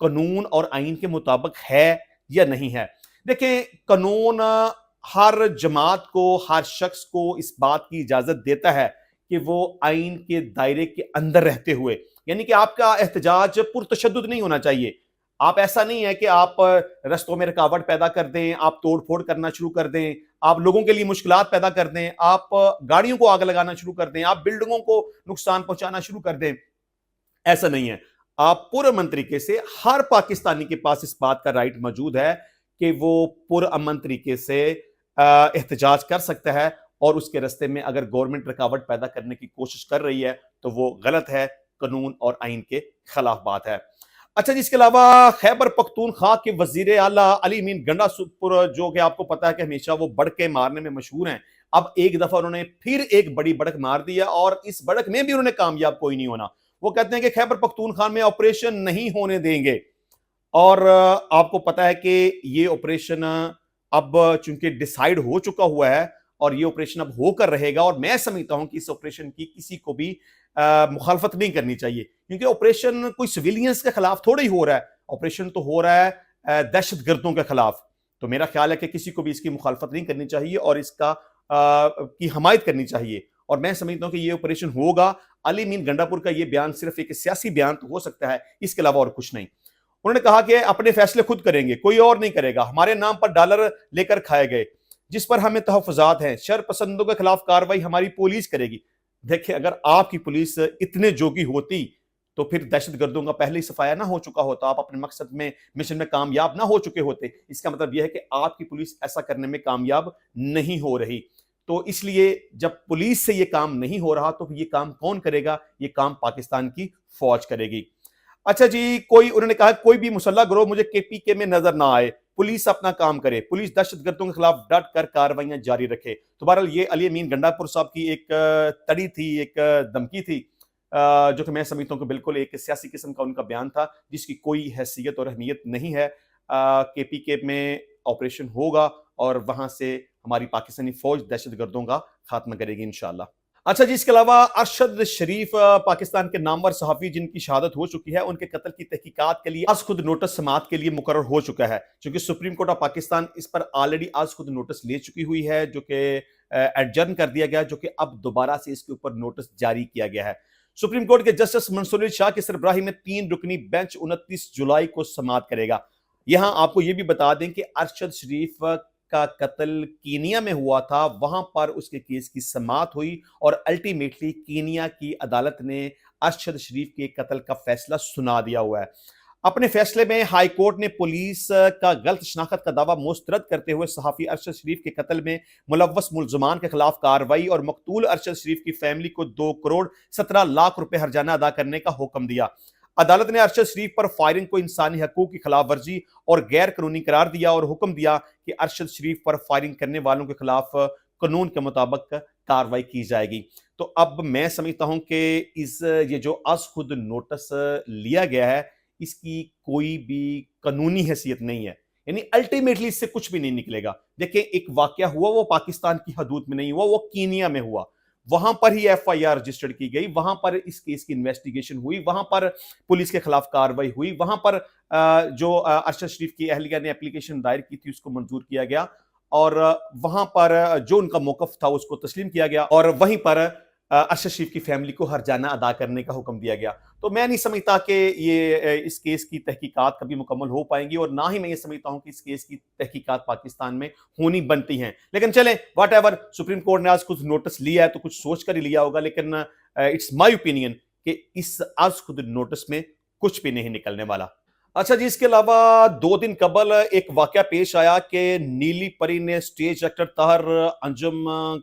قانون اور آئین کے مطابق ہے یا نہیں ہے. دیکھیں قانون ہر جماعت کو ہر شخص کو اس بات کی اجازت دیتا ہے کہ وہ آئین کے دائرے کے اندر رہتے ہوئے یعنی کہ آپ کا احتجاج پرتشدد نہیں ہونا چاہیے. آپ ایسا نہیں ہے کہ آپ رستوں میں رکاوٹ پیدا کر دیں, آپ توڑ پھوڑ کرنا شروع کر دیں, آپ لوگوں کے لیے مشکلات پیدا کر دیں, آپ گاڑیوں کو آگ لگانا شروع کر دیں, آپ بلڈنگوں کو نقصان پہنچانا شروع کر دیں. ایسا نہیں ہے. آپ پرامن طریقے سے, ہر پاکستانی کے پاس اس بات کا رائٹ موجود ہے کہ وہ پرامن طریقے سے احتجاج کر سکتا ہے, اور اس کے رستے میں اگر گورنمنٹ رکاوٹ پیدا کرنے کی کوشش کر رہی ہے تو وہ غلط ہے, قانون اور آئین کے خلاف بات ہے. اچھا جی, اس کے علاوہ خیبر پختونخوا کے وزیر اعلیٰ علی امین گنڈا سپر, جو کہ آپ کو پتا ہے کہ ہمیشہ وہ بڑکے مارنے میں مشہور ہیں, اب ایک دفعہ انہوں نے پھر ایک بڑی بڑک مار دیا, اور اس بڑک میں بھی انہوں نے کامیاب کوئی نہیں ہونا. وہ کہتے ہیں کہ خیبر پختونخوا میں آپریشن نہیں ہونے دیں گے, اور آپ کو پتا ہے کہ یہ آپریشن اب چونکہ ڈیسائیڈ ہو چکا ہوا ہے اور یہ آپریشن اب ہو کر رہے گا, اور میں سمجھتا ہوں کہ اس آپریشن کی کسی کو بھی مخالفت نہیں کرنی چاہیے, کیونکہ آپریشن کوئی سویلینز کے خلاف تھوڑا ہی ہو رہا ہے, آپریشن تو ہو رہا ہے دہشت گردوں کے خلاف. تو میرا خیال ہے کہ کسی کو بھی اس کی مخالفت نہیں کرنی چاہیے اور اس کا کی حمایت کرنی چاہیے, اور میں سمجھتا ہوں کہ یہ آپریشن ہوگا. علی امین گنڈا پور کا یہ بیان صرف ایک سیاسی بیان تو ہو سکتا ہے, اس کے علاوہ اور کچھ نہیں. انہوں نے کہا کہ اپنے فیصلے خود کریں گے, کوئی اور نہیں کرے گا. ہمارے نام پر ڈالر لے کر کھائے گئے, جس پر ہمیں تحفظات ہیں. شر پسندوں کے خلاف کاروائی ہماری پولیس کرے گی. دیکھیں, اگر آپ کی پولیس اتنے جوگی ہوتی تو پھر دہشت گردوں کا پہلے ہی صفایا نہ ہو چکا ہوتا, آپ اپنے مقصد میں مشن میں کامیاب نہ ہو چکے ہوتے. اس کا مطلب یہ ہے کہ آپ کی پولیس ایسا کرنے میں کامیاب نہیں ہو رہی. تو اس لیے جب پولیس سے یہ کام نہیں ہو رہا تو یہ کام کون کرے گا؟ یہ کام پاکستان کی فوج کرے گی. اچھا جی, انہوں نے کہا کوئی بھی مسلح گروہ مجھے کے پی کے میں نظر نہ آئے, پولیس اپنا کام کرے, پولیس دہشت گردوں کے خلاف ڈٹ کر کارروائیاں جاری رکھے. تو بہرحال یہ علی امین گنڈا پور صاحب کی ایک تڑی تھی, ایک دھمکی تھی, جو کہ میں سمجھتا ہوں کہ بالکل ایک سیاسی قسم کا ان کا بیان تھا, جس کی کوئی حیثیت اور اہمیت نہیں ہے. کے پی کے میں آپریشن ہوگا اور وہاں سے ہماری پاکستانی فوج دہشت گردوں کا خاتمہ کرے گی انشاءاللہ. اچھا جی, اس کے علاوہ ارشد شریف, پاکستان کے نامور صحافی جن کی شہادت ہو چکی ہے, ان کے قتل کی تحقیقات کے لیے از خود نوٹس سماعت کے لیے مقرر ہو چکا ہے, چونکہ سپریم کورٹ آف پاکستان اس پر آلریڈی از خود نوٹس لے چکی ہوئی ہے, جو کہ ایڈجرن کر دیا گیا, جو کہ اب دوبارہ سے اس کے اوپر نوٹس جاری کیا گیا ہے. سپریم کورٹ کے جسٹس منصور علی شاہ کی سربراہی میں 3 رکنی بینچ 29 جولائی کو سماعت کرے گا. یہاں آپ کو یہ بھی بتا دیں کہ ارشد شریف کا قتل کینیا میں ہوا تھا, وہاں پر اس کے کیس کی سماعت ہوئی, اور الٹیمیٹلی کینیا کی عدالت نے ارشد شریف کے قتل کا فیصلہ سنا دیا ہوا ہے. اپنے فیصلے میں ہائی کورٹ نے پولیس کا غلط شناخت کا دعویٰ مسترد کرتے ہوئے صحافی ارشد شریف کے قتل میں ملوث ملزمان کے خلاف کارروائی اور مقتول ارشد شریف کی فیملی کو 2 کروڑ 17 لاکھ روپے ہرجانہ ادا کرنے کا حکم دیا. عدالت نے ارشد شریف پر فائرنگ کو انسانی حقوق کی خلاف ورزی اور غیر قانونی قرار دیا, اور حکم دیا کہ ارشد شریف پر فائرنگ کرنے والوں کے خلاف قانون کے مطابق کارروائی کی جائے گی. تو اب میں سمجھتا ہوں کہ یہ جو از خود نوٹس لیا گیا ہے, اس کی کوئی بھی قانونی حیثیت نہیں ہے, یعنی الٹیمیٹلی اس سے کچھ بھی نہیں نکلے گا. دیکھیں, ایک واقعہ ہوا, وہ پاکستان کی حدود میں نہیں ہوا, وہ کینیا میں ہوا, وہاں پر ہی ایف آئی آر رجسٹرڈ کی گئی, وہاں پر اس کیس کی انویسٹیگیشن ہوئی, وہاں پر پولیس کے خلاف کارروائی ہوئی, وہاں پر جو ارشد شریف کی اہلیہ نے اپلیکیشن دائر کی تھی اس کو منظور کیا گیا, اور وہاں پر جو ان کا موقف تھا اس کو تسلیم کیا گیا, اور وہیں پر ارشد شریف کی فیملی کو ہرجانہ ادا کرنے کا حکم دیا گیا. تو میں نہیں سمجھتا کہ یہ اس کیس کی تحقیقات کبھی مکمل ہو پائیں گی, اور نہ ہی میں یہ سمجھتا ہوں کہ اس کیس کی تحقیقات پاکستان میں ہونی بنتی ہیں. لیکن چلیں, واٹ ایور, سپریم کورٹ نے آج کچھ نوٹس لیا ہے تو کچھ سوچ کر ہی لیا ہوگا, لیکن اٹس مائی اوپینین کہ اس آج خود نوٹس میں کچھ بھی نہیں نکلنے والا. اچھا جی, اس کے علاوہ 2 دن قبل ایک واقعہ پیش آیا کہ نیلی پری نے سٹیج ایکٹر طاہر انجم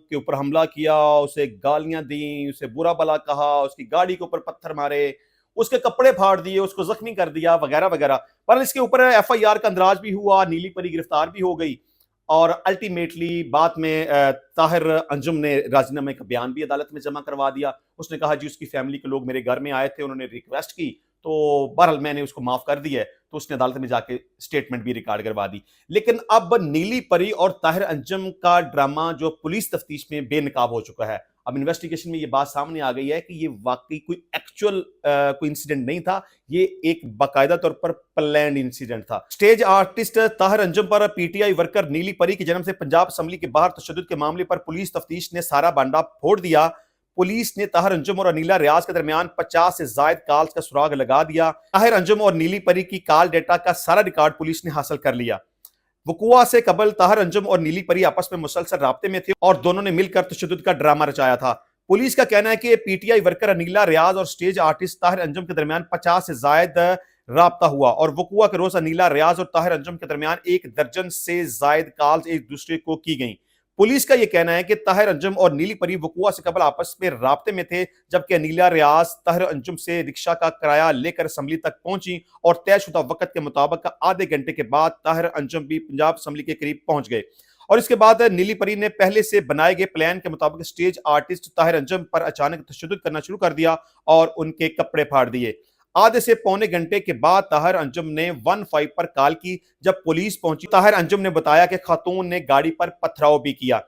کے اوپر حملہ کیا, اسے گالیاں دیں, اسے برا بلا کہا, اس کی گاڑی کے اوپر پتھر مارے, اس کے کپڑے پھاڑ دیے, اس کو زخمی کر دیا وغیرہ وغیرہ. پر اس کے اوپر ایف آئی آر کا اندراج بھی ہوا, نیلی پری گرفتار بھی ہو گئی, اور الٹیمیٹلی بعد میں طاہر انجم نے راضی نامے کا بیان بھی عدالت میں جمع کروا دیا. اس نے کہا جی اس کی فیملی کے لوگ میرے گھر میں آئے تھے, انہوں نے ریکویسٹ کی, تو بہرحال میں نے اس کو معاف کر دی ہے. تو اس نے عدالت میں جا کے سٹیٹمنٹ بھی ریکارڈ کروا دی. لیکن اب نیلی پری اور طاہر انجم کا ڈرامہ جو پولیس تفتیش میں بے نقاب ہو چکا ہے, اب انویسٹیگیشن میں یہ بات سامنے آ گئی ہے کہ یہ واقعی کوئی ایکچوئل کوئی انسیڈنٹ نہیں تھا، یہ ایک باقاعدہ طور پر پلینڈ انسیڈنٹ تھا۔ Stage artist Tahir Anjum per P T I worker نیلی پری کی جنم سے پنجاب اسمبلی کے باہر تشدد کے معاملے پر پولیس تفتیش نے سارا بانڈا پھوڑ دیا۔ پولیس نے طاہر انجم اور انیلا ریاض کے درمیان 50 سے زائد کالز کا سراغ لگا دیا۔ طاہر انجم اور نیلی پری کی کال ڈیٹا کا سارا ریکارڈ پولیس نے حاصل کر لیا۔ وقوع سے قبل طاہر انجم اور نیلی پری آپس میں مسلسل رابطے میں تھے اور دونوں نے مل کر تشدد کا ڈرامہ رچایا تھا۔ پولیس کا کہنا ہے کہ P T I worker Aneela ریاض اور سٹیج آرٹسٹ طاہر انجم کے درمیان 50 سے زائد رابطہ ہوا اور وقوع کے روز انیلا ریاض اور طاہر انجم کے درمیان 1 درجن سے زائد کالز ایک دوسرے کو کی گئیں۔ پولیس کا یہ کہنا ہے کہ طاہر انجم اور نیلی پری وقوع سے قبل آپس میں رابطے میں تھے، جبکہ انیلا ریاض طاہر انجم سے رکشہ کا کرایہ لے کر اسمبلی تک پہنچی اور طے شدہ وقت کے مطابق آدھے گھنٹے کے بعد طاہر انجم بھی پنجاب اسمبلی کے قریب پہنچ گئے اور اس کے بعد نیلی پری نے پہلے سے بنائے گئے پلان کے مطابق اسٹیج آرٹسٹ طاہر انجم پر اچانک تشدد کرنا شروع کر دیا اور ان کے کپڑے پھاڑ دیے۔ آدھے سے پونے گھنٹے کے بعد طاہر انجم نے 15 پر کال کی۔ جب پولیس پہنچی طاہر انجم نے بتایا کہ خاتون نے گاڑی پر پتھراؤ بھی کیا۔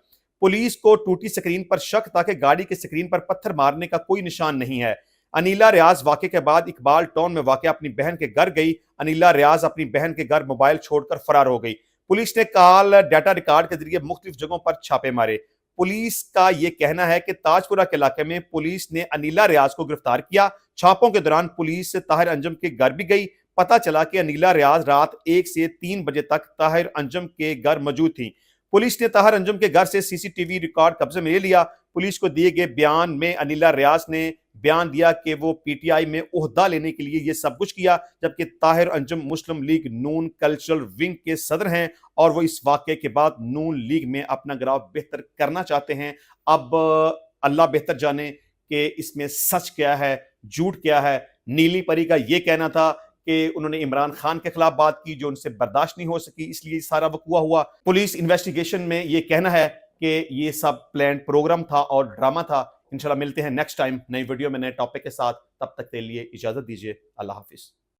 پولیس کو ٹوٹی سکرین پر شک تھا کہ گاڑی کے سکرین پر پتھر مارنے کا کوئی نشان نہیں ہے۔ انیلا ریاض واقعے کے بعد اقبال ٹاؤن میں واقع اپنی بہن کے گھر گئی۔ انیلا ریاض اپنی بہن کے گھر موبائل چھوڑ کر فرار ہو گئی۔ پولیس نے کال ڈیٹا ریکارڈ کے ذریعے مختلف جگہوں پر چھاپے مارے۔ پولیس کا یہ کہنا ہے کہ تاج پورہ کے علاقے میں پولیس نے انیلا ریاض کو گرفتار کیا۔ چھاپوں کے دوران پولیس طاہر انجم کے گھر بھی گئی۔ پتہ چلا کہ انیلا ریاض رات 1 سے 3 بجے تک طاہر انجم کے گھر موجود تھیں۔ پولیس نے طاہر انجم کے گھر سے سی سی ٹی وی ریکارڈ قبضے میں لے لیا۔ پولیس کو دیے گئے بیان میں انیلا ریاض نے بیان دیا کہ وہ پی ٹی آئی میں عہدہ لینے کے لیے یہ سب کچھ کیا، جبکہ طاہر انجم مسلم لیگ نون کلچرل ونگ کے صدر ہیں اور وہ اس واقعے کے بعد نون لیگ میں اپنا گراف بہتر کرنا چاہتے ہیں۔ اب اللہ بہتر جانے کہ اس میں سچ کیا ہے، جھوٹ کیا ہے۔ نیلی پری کا یہ کہنا تھا کہ انہوں نے عمران خان کے خلاف بات کی جو ان سے برداشت نہیں ہو سکی، اس لیے سارا وقوع ہوا۔ پولیس انویسٹیگیشن میں یہ کہنا ہے کہ یہ سب پلانڈ پروگرام تھا اور ڈرامہ تھا۔ انشاءاللہ ملتے ہیں نیکسٹ ٹائم نئی ویڈیو میں نئے ٹاپک کے ساتھ، تب تک کے لیے اجازت دیجیے۔ اللہ حافظ۔